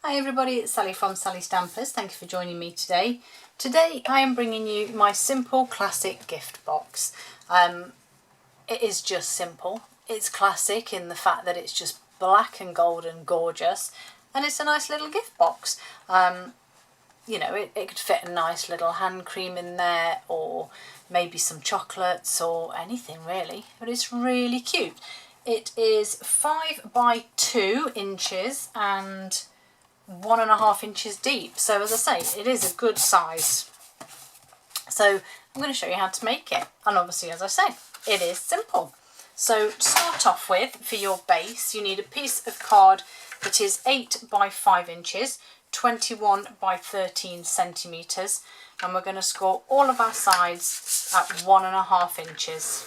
Hi everybody, it's Sally from Sallystampers. Thank you for joining me today. Today I am bringing you my simple classic gift box. It is just simple. It's classic in the fact that it's just black and gold and gorgeous, and it's a nice little gift box. You know, it could fit a nice little hand cream in there, or maybe some chocolates or anything really, but it's really cute. It is 5 by 2 inches and 1.5 inches deep, so as I say, it is a good size. So I'm going to show you how to make it, and obviously, as I say, it is simple. So to start off with, for your base, you need a piece of card that is 8 by 5 inches, 21 by 13 centimetres, and we're going to score all of our sides at 1.5 inches,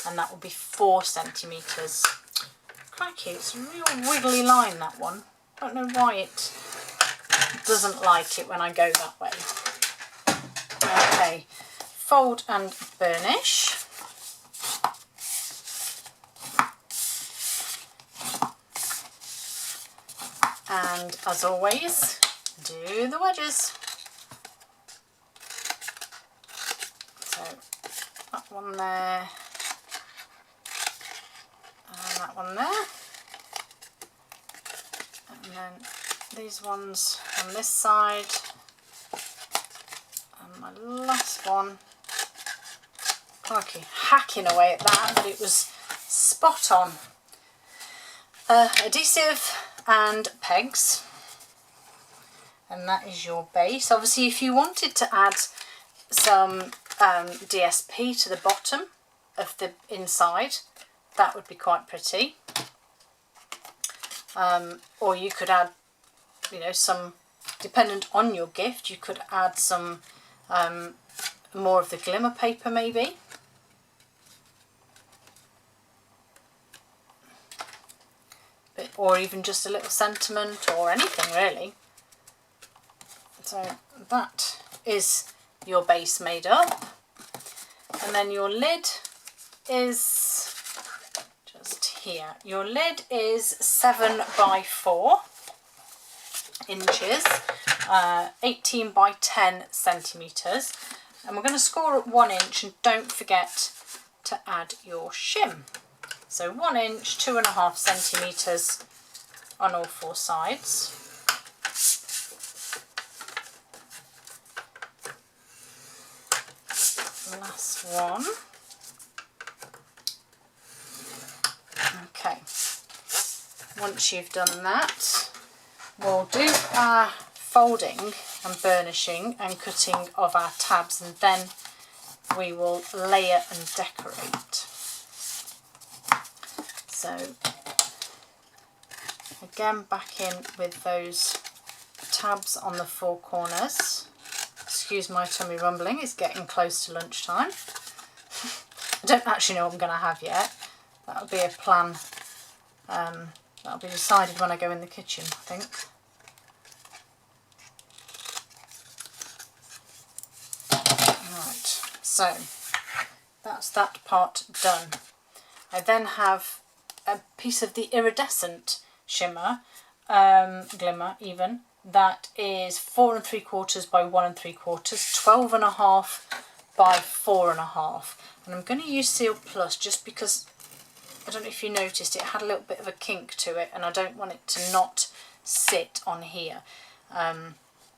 and that will be 4 centimetres. Crikey, it's a real wiggly line, that one. I don't know why it doesn't like it when I go that way. Okay, fold and burnish. And as always, do the wedges. So that one there, and that one there. And then these ones on this side, and my last one. Crikey, hacking away at that, but it was spot on. Adhesive and pegs, and that is your base. Obviously, if you wanted to add some DSP to the bottom of the inside, that would be quite pretty. Or you could add, you know, some, dependent on your gift, you could add some more of the glimmer paper maybe. Or even just a little sentiment or anything really. So that is your base made up, and then your lid is just here. Your lid is 7 by 4 inches, 18 by 10 centimetres, and we're going to score at 1 inch, and don't forget to add your shim. So 1 inch, 2.5 centimetres on all 4 sides. Last one. Okay, once you've done that, we'll do our folding and burnishing and cutting of our tabs, and then we will layer and decorate. So again, back in with those tabs on the 4 corners. Excuse my tummy rumbling, it's getting close to lunchtime. I don't actually know what I'm going to have yet. That'll be a plan. That'll be decided when I go in the kitchen, I think. Right, so that's that part done. I then have a piece of the iridescent shimmer, glimmer even, that is 4 3/4 by 1 3/4, 12.5 by 4.5, and I'm going to use Seal Plus just because I don't know if you noticed it had a little bit of a kink to it, and I don't want it to not sit on here.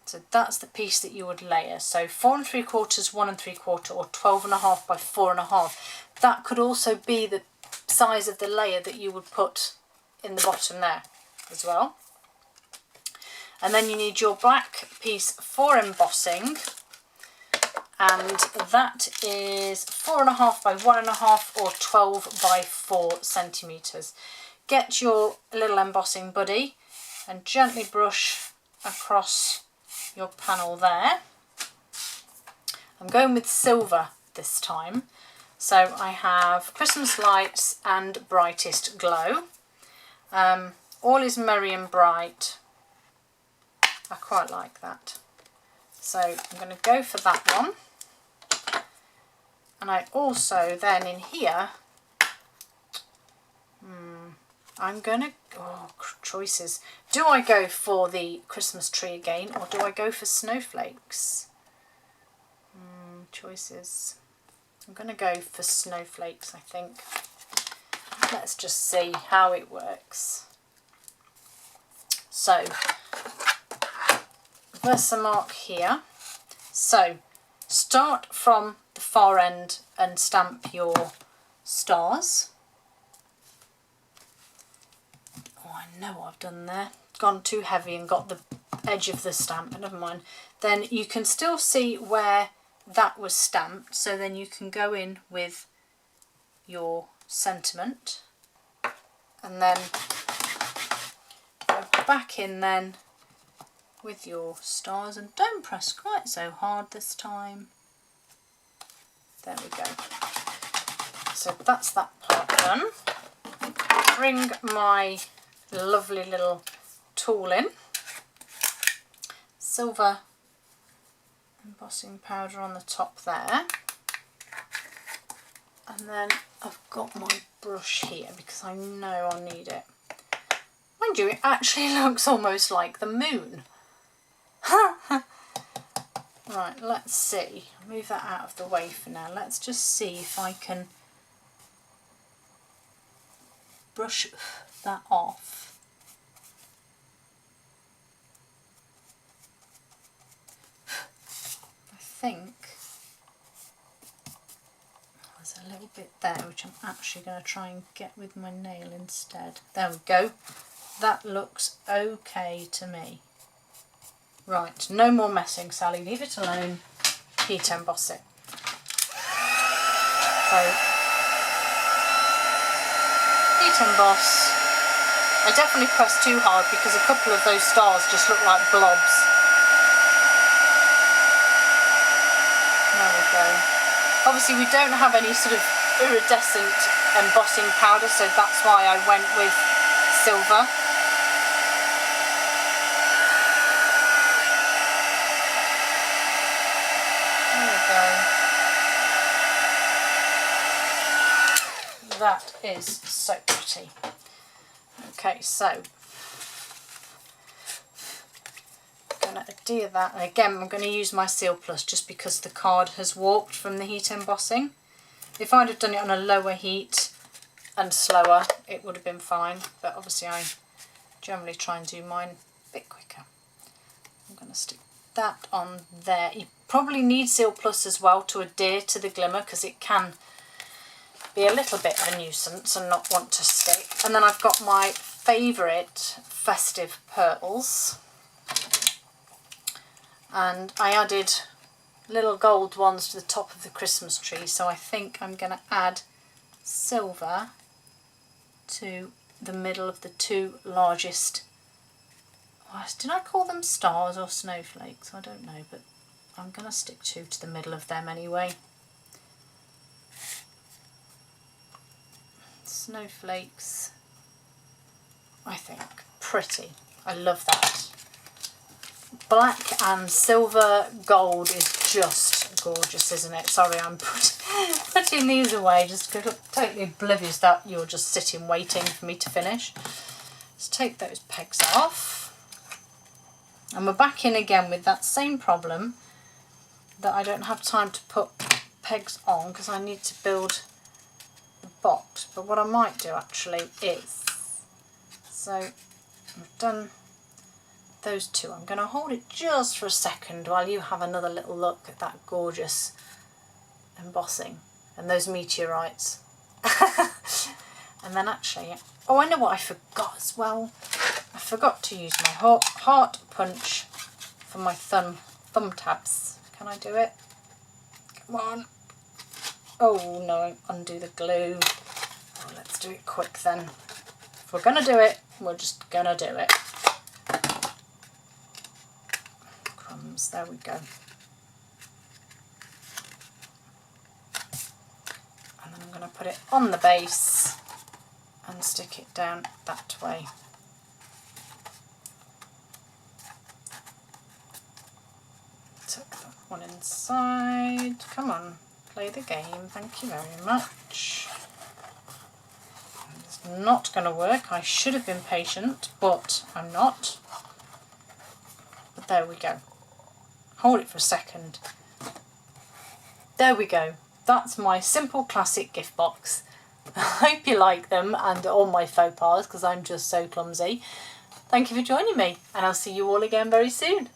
So that's the piece that you would layer. So 4 3/4, 1 3/4, or 12.5 by 4.5. That could also be the size of the layer that you would put in the bottom there as well. And then you need your black piece for embossing, and that is 4.5 by 1.5 or 12 by 4 centimetres. Get your little embossing buddy and gently brush across your panel there. I'm going with silver this time. So I have Christmas lights and brightest glow. All is merry and bright. I quite like that. So I'm going to go for that one. And I also then in here, I'm gonna, choices. Do I go for the Christmas tree again, or do I go for snowflakes? Choices. I'm gonna go for snowflakes, I think. Let's just see how it works. So, Versamark here. So, start from the far end and stamp your stars. Oh, I know what I've done there. Gone too heavy and got the edge of the stamp, but never mind. Then you can still see where that was stamped, so then you can go in with your sentiment and then go back in then with your stars, and don't press quite so hard this time. There we go. So that's that part done. Bring my lovely little tool in. Silver embossing powder on the top there. And then I've got my brush here because I know I'll need it. Mind you, it actually looks almost like the moon. Right, let's see. I'll move that out of the way for now. Let's just see if I can brush that off. I think there's a little bit there which I'm actually going to try and get with my nail instead. There we go. That looks okay to me. Right, no more messing, Sally. Leave it alone. Heat emboss it. So, heat emboss. I definitely pressed too hard because a couple of those stars just look like blobs. There we go. Obviously we don't have any sort of iridescent embossing powder, so that's why I went with silver. That is so pretty. Okay, so I'm going to adhere that, and again I'm going to use my Seal Plus just because the card has warped from the heat embossing. If I'd have done it on a lower heat and slower, it would have been fine, but obviously I generally try and do mine a bit quicker. I'm going to stick that on there. You probably need Seal Plus as well to adhere to the glimmer because it can be a little bit of a nuisance and not want to stick. And then I've got my favourite festive pearls, and I added little gold ones to the top of the Christmas tree, so I think I'm going to add silver to the middle of the two largest, did I call them stars or snowflakes? I don't know, but I'm going to stick two to the middle of them anyway. Snowflakes, I think, pretty. I love that. Black and silver gold is just gorgeous, isn't it? Sorry, I'm putting these away just totally oblivious that you're just sitting waiting for me to finish. Let's take those pegs off. And we're back in again with that same problem that I don't have time to put pegs on because I need to build the box. But what I might do actually is, so I've done those two. I'm going to hold it just for a second while you have another little look at that gorgeous embossing and those meteorites. And then actually, oh, I know what I forgot as well. I forgot to use my heart punch for my thumb tabs. Can I do it? Come on. Oh no, undo the glue. Oh, let's do it quick then. If we're going to do it, we're just going to do it. Crumbs, there we go. And then I'm going to put it on the base and stick it down that way. Tuck that one inside. Come on, play the game. Thank you very much. There's not going to work. I should have been patient, but I'm not. But there we go. Hold it for a second. There we go. That's my simple classic gift box. I hope you like them and all my faux pas, because I'm just so clumsy. Thank you for joining me, and I'll see you all again very soon.